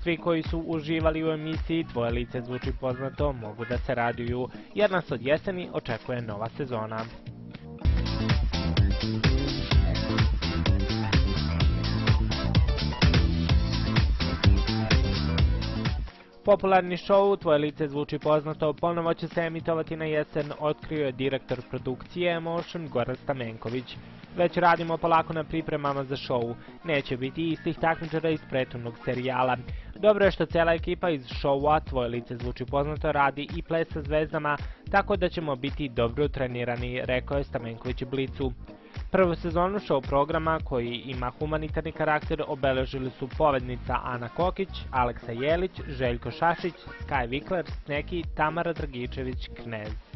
Svi koji su uživali u emisiji Tvoje lice zvuči poznato mogu da se raduju, jer nas od jeseni očekuje nova sezona. Popularni šou Tvoje lice zvuči poznato ponovo će se emitovati na jesen, otkrio je direktor produkcije Emotion Goran Stamenković. Već radimo polako na pripremama za šou, neće biti istih takmičara iz prethodnog serijala. Dobro je što cela ekipa iz šoua Tvoje lice zvuči poznato radi i ples sa zvezdama, tako da ćemo biti dobro trenirani, rekao je Stamenković Blicu. Prvu sezonu show programa, koji ima humanitarni karakter, obeležili su povednica Ana Kokić, Aleksa Jelić, Željko Šašić, Skaj Vikler, Sneki, Tamara Dragičević, Knez.